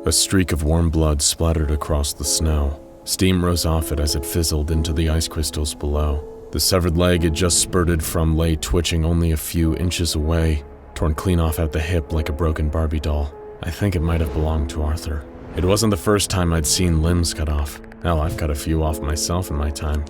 A streak of warm blood splattered across the snow. Steam rose off it as it fizzled into the ice crystals below. The severed leg it just spurted from lay twitching only a few inches away, torn clean off at the hip like a broken Barbie doll. I think it might have belonged to Arthur. It wasn't the first time I'd seen limbs cut off. Hell, I've cut a few off myself in my time.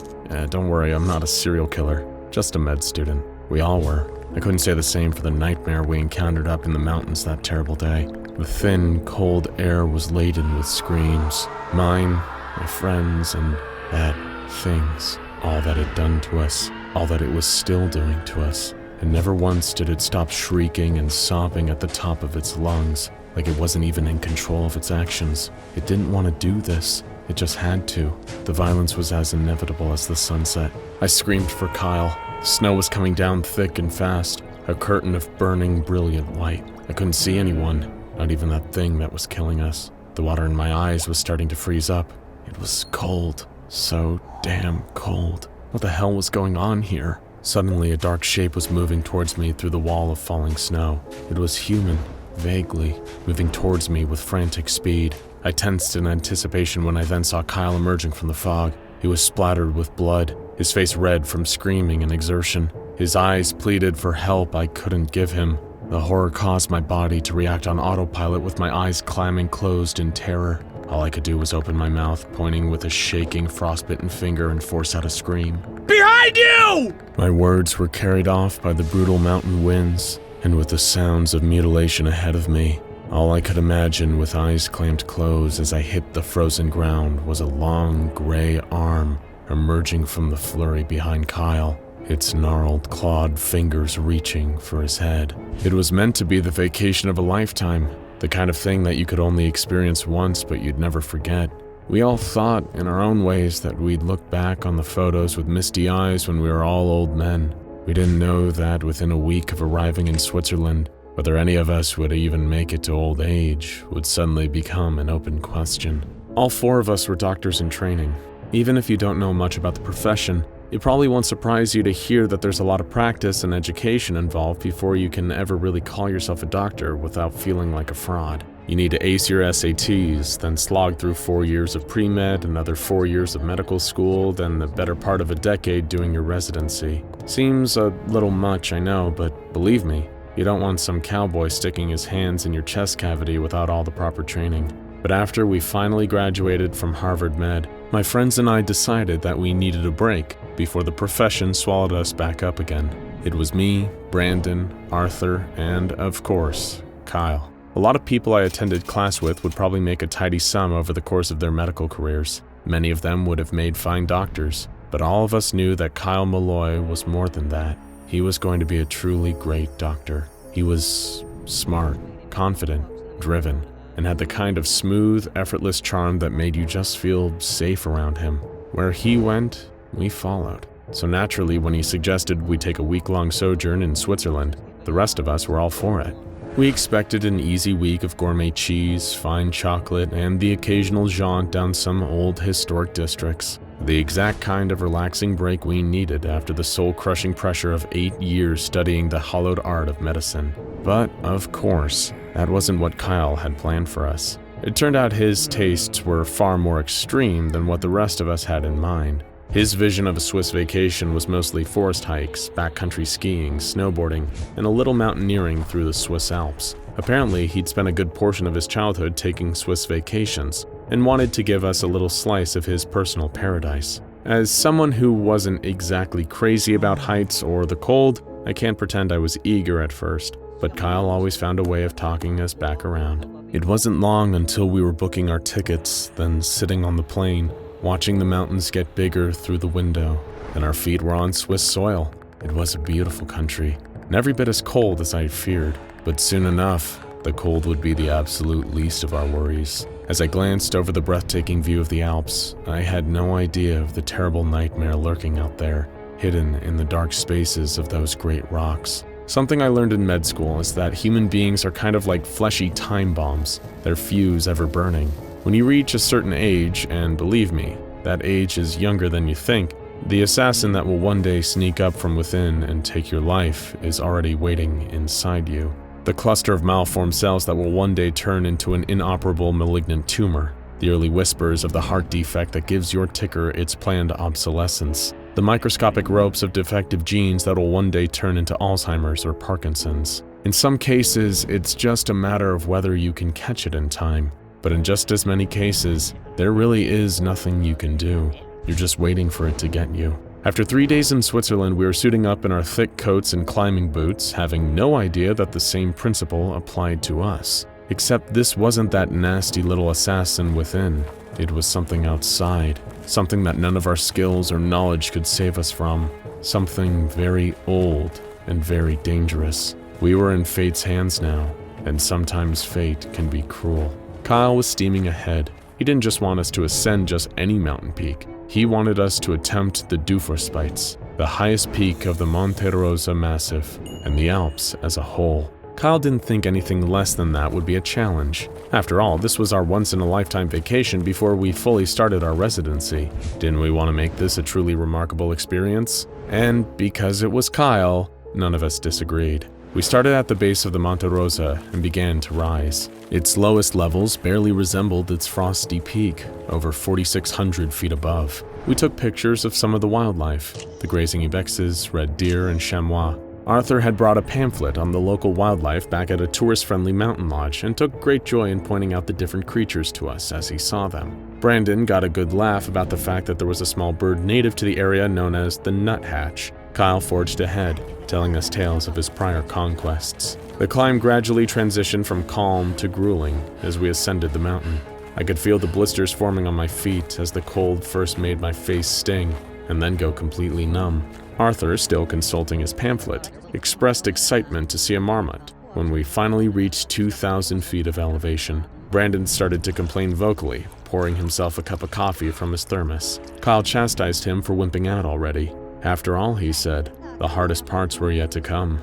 Don't worry, I'm not a serial killer, just a med student. We all were. I couldn't say the same for the nightmare we encountered up in the mountains that terrible day. The thin, cold air was laden with screams. Mine, my friends, and that things. All that it had done to us. All that it was still doing to us. And never once did it stop shrieking and sobbing at the top of its lungs, like it wasn't even in control of its actions. It didn't want to do this. It just had to. The violence was as inevitable as the sunset. I screamed for Kyle. The snow was coming down thick and fast, a curtain of burning, brilliant light. I couldn't see anyone, not even that thing that was killing us. The water in my eyes was starting to freeze up. It was cold. So damn cold. What the hell was going on here? Suddenly, a dark shape was moving towards me through the wall of falling snow. It was human, vaguely, moving towards me with frantic speed. I tensed in anticipation when I then saw Kyle emerging from the fog. He was splattered with blood, his face red from screaming and exertion. His eyes pleaded for help I couldn't give him. The horror caused my body to react on autopilot with my eyes clamming closed in terror. All I could do was open my mouth, pointing with a shaking, frostbitten finger and force out a scream. "Behind you!" My words were carried off by the brutal mountain winds, and with the sounds of mutilation ahead of me, all I could imagine with eyes clamped closed as I hit the frozen ground was a long, gray arm emerging from the flurry behind Kyle, its gnarled, clawed fingers reaching for his head. It was meant to be the vacation of a lifetime, the kind of thing that you could only experience once but you'd never forget. We all thought, in our own ways, that we'd look back on the photos with misty eyes when we were all old men. We didn't know that within a week of arriving in Switzerland, whether any of us would even make it to old age would suddenly become an open question. All four of us were doctors in training. Even if you don't know much about the profession, it probably won't surprise you to hear that there's a lot of practice and education involved before you can ever really call yourself a doctor without feeling like a fraud. You need to ace your SATs, then slog through 4 years of pre-med, another 4 years of medical school, then the better part of a decade doing your residency. Seems a little much, I know, but believe me, you don't want some cowboy sticking his hands in your chest cavity without all the proper training. But after we finally graduated from Harvard Med, my friends and I decided that we needed a break before the profession swallowed us back up again. It was me, Brandon, Arthur, and, of course, Kyle. A lot of people I attended class with would probably make a tidy sum over the course of their medical careers. Many of them would have made fine doctors, but all of us knew that Kyle Malloy was more than that. He was going to be a truly great doctor. He was smart, confident, driven, and had the kind of smooth, effortless charm that made you just feel safe around him. Where he went, we followed. So naturally, when he suggested we take a week-long sojourn in Switzerland, the rest of us were all for it. We expected an easy week of gourmet cheese, fine chocolate, and the occasional jaunt down some old historic districts. The exact kind of relaxing break we needed after the soul-crushing pressure of 8 years studying the hallowed art of medicine. But, of course, that wasn't what Kyle had planned for us. It turned out his tastes were far more extreme than what the rest of us had in mind. His vision of a Swiss vacation was mostly forest hikes, backcountry skiing, snowboarding, and a little mountaineering through the Swiss Alps. Apparently, he'd spent a good portion of his childhood taking Swiss vacations, and wanted to give us a little slice of his personal paradise. As someone who wasn't exactly crazy about heights or the cold, I can't pretend I was eager at first, but Kyle always found a way of talking us back around. It wasn't long until we were booking our tickets, then sitting on the plane, watching the mountains get bigger through the window, and our feet were on Swiss soil. It was a beautiful country, and every bit as cold as I had feared, but soon enough, the cold would be the absolute least of our worries. As I glanced over the breathtaking view of the Alps, I had no idea of the terrible nightmare lurking out there, hidden in the dark spaces of those great rocks. Something I learned in med school is that human beings are kind of like fleshy time bombs, their fuse ever burning. When you reach a certain age, and believe me, that age is younger than you think, the assassin that will one day sneak up from within and take your life is already waiting inside you. The cluster of malformed cells that will one day turn into an inoperable malignant tumor. The early whispers of the heart defect that gives your ticker its planned obsolescence. The microscopic ropes of defective genes that will one day turn into Alzheimer's or Parkinson's. In some cases, it's just a matter of whether you can catch it in time. But in just as many cases, there really is nothing you can do. You're just waiting for it to get you. After 3 days in Switzerland, we were suiting up in our thick coats and climbing boots, having no idea that the same principle applied to us. Except this wasn't that nasty little assassin within. It was something outside. Something that none of our skills or knowledge could save us from. Something very old and very dangerous. We were in fate's hands now, and sometimes fate can be cruel. Kyle was steaming ahead. He didn't just want us to ascend just any mountain peak. He wanted us to attempt the Dufourspites, the highest peak of the Monte Rosa Massif, and the Alps as a whole. Kyle didn't think anything less than that would be a challenge. After all, this was our once-in-a-lifetime vacation before we fully started our residency. Didn't we want to make this a truly remarkable experience? And because it was Kyle, none of us disagreed. We started at the base of the Monte Rosa and began to rise. Its lowest levels barely resembled its frosty peak, over 4,600 feet above. We took pictures of some of the wildlife, the grazing ibexes, red deer, and chamois. Arthur had brought a pamphlet on the local wildlife back at a tourist-friendly mountain lodge and took great joy in pointing out the different creatures to us as he saw them. Brandon got a good laugh about the fact that there was a small bird native to the area known as the nuthatch. Kyle forged ahead, telling us tales of his prior conquests. The climb gradually transitioned from calm to grueling as we ascended the mountain. I could feel the blisters forming on my feet as the cold first made my face sting and then go completely numb. Arthur, still consulting his pamphlet, expressed excitement to see a marmot. When we finally reached 2,000 feet of elevation, Brandon started to complain vocally, pouring himself a cup of coffee from his thermos. Kyle chastised him for wimping out already. After all, he said, the hardest parts were yet to come.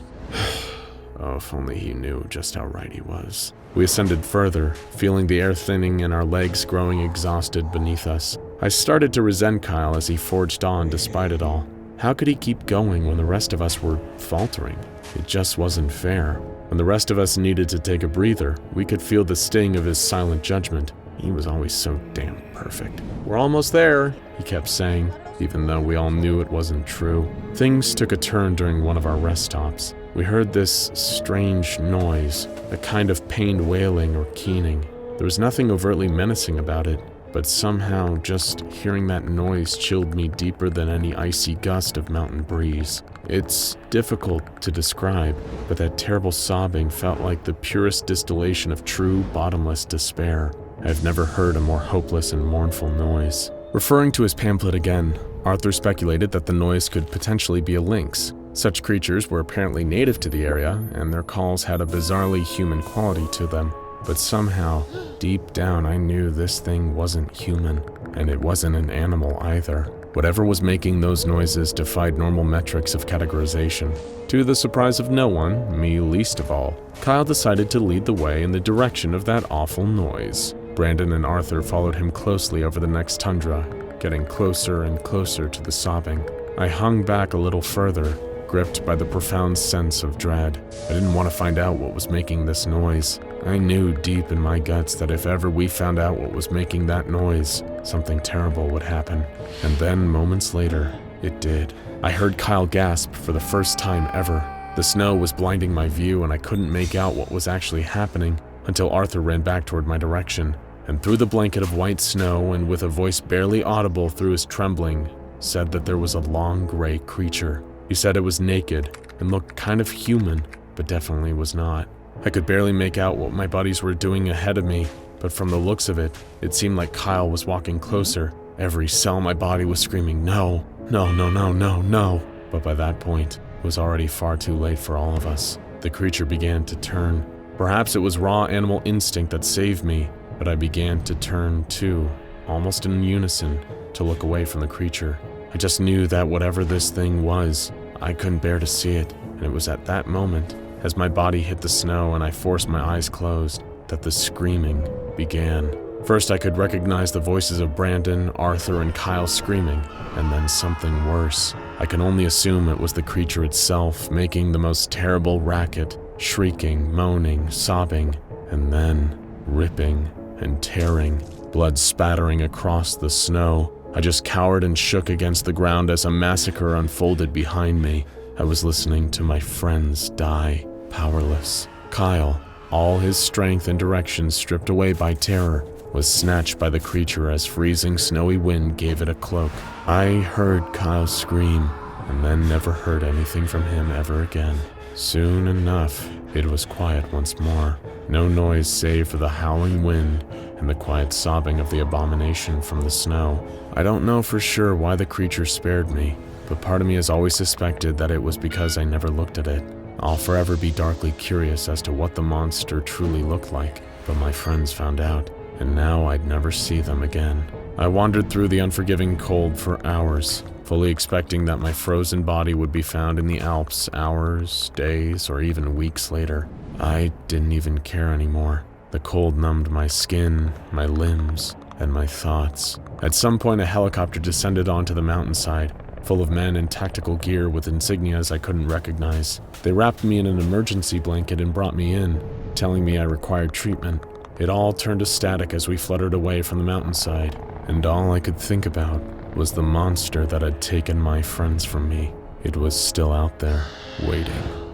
Oh, if only he knew just how right he was. We ascended further, feeling the air thinning and our legs growing exhausted beneath us. I started to resent Kyle as he forged on despite it all. How could he keep going when the rest of us were faltering? It just wasn't fair. When the rest of us needed to take a breather, we could feel the sting of his silent judgment. He was always so damn perfect. We're almost there, he kept saying, even though we all knew it wasn't true. Things took a turn during one of our rest stops. We heard this strange noise, a kind of pained wailing or keening. There was nothing overtly menacing about it, but somehow just hearing that noise chilled me deeper than any icy gust of mountain breeze. It's difficult to describe, but that terrible sobbing felt like the purest distillation of true, bottomless despair. I've never heard a more hopeless and mournful noise. Referring to his pamphlet again, Arthur speculated that the noise could potentially be a lynx. Such creatures were apparently native to the area, and their calls had a bizarrely human quality to them. But somehow, deep down, I knew this thing wasn't human, and it wasn't an animal either. Whatever was making those noises defied normal metrics of categorization. To the surprise of no one, me least of all, Kyle decided to lead the way in the direction of that awful noise. Brandon and Arthur followed him closely over the next tundra, getting closer and closer to the sobbing. I hung back a little further, gripped by the profound sense of dread. I didn't want to find out what was making this noise. I knew deep in my guts that if ever we found out what was making that noise, something terrible would happen. And then, moments later, it did. I heard Kyle gasp for the first time ever. The snow was blinding my view and I couldn't make out what was actually happening until Arthur ran back toward my direction, and through the blanket of white snow and with a voice barely audible through his trembling, said that there was a long gray creature. He said it was naked and looked kind of human, but definitely was not. I could barely make out what my buddies were doing ahead of me, but from the looks of it, it seemed like Kyle was walking closer. Every cell in my body was screaming, no, no, no, no, no, no. But by that point, it was already far too late for all of us. The creature began to turn. Perhaps it was raw animal instinct that saved me, but I began to turn too, almost in unison, to look away from the creature. I just knew that whatever this thing was, I couldn't bear to see it, and it was at that moment, as my body hit the snow and I forced my eyes closed, that the screaming began. First, I could recognize the voices of Brandon, Arthur, and Kyle screaming, and then something worse. I can only assume it was the creature itself making the most terrible racket, shrieking, moaning, sobbing, and then ripping and tearing, blood spattering across the snow. I just cowered and shook against the ground as a massacre unfolded behind me. I was listening to my friends die, powerless. Kyle, all his strength and direction stripped away by terror, was snatched by the creature as freezing snowy wind gave it a cloak. I heard Kyle scream, and then never heard anything from him ever again. Soon enough, it was quiet once more. No noise save for the howling wind and the quiet sobbing of the abomination from the snow. I don't know for sure why the creature spared me, but part of me has always suspected that it was because I never looked at it. I'll forever be darkly curious as to what the monster truly looked like, but my friends found out, and now I'd never see them again. I wandered through the unforgiving cold for hours, fully expecting that my frozen body would be found in the Alps hours, days, or even weeks later. I didn't even care anymore. The cold numbed my skin, my limbs, and my thoughts. At some point, a helicopter descended onto the mountainside, full of men in tactical gear with insignias I couldn't recognize. They wrapped me in an emergency blanket and brought me in, telling me I required treatment. It all turned to static as we fluttered away from the mountainside, and all I could think about was the monster that had taken my friends from me. It was still out there, waiting.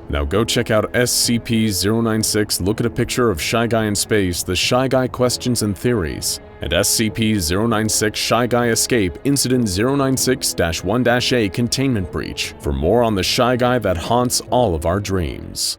Now go check out SCP-096 Look at a Picture of Shy Guy in Space, The Shy Guy Questions and Theories, and SCP-096 Shy Guy Escape Incident 096-1-A Containment Breach for more on the Shy Guy that haunts all of our dreams.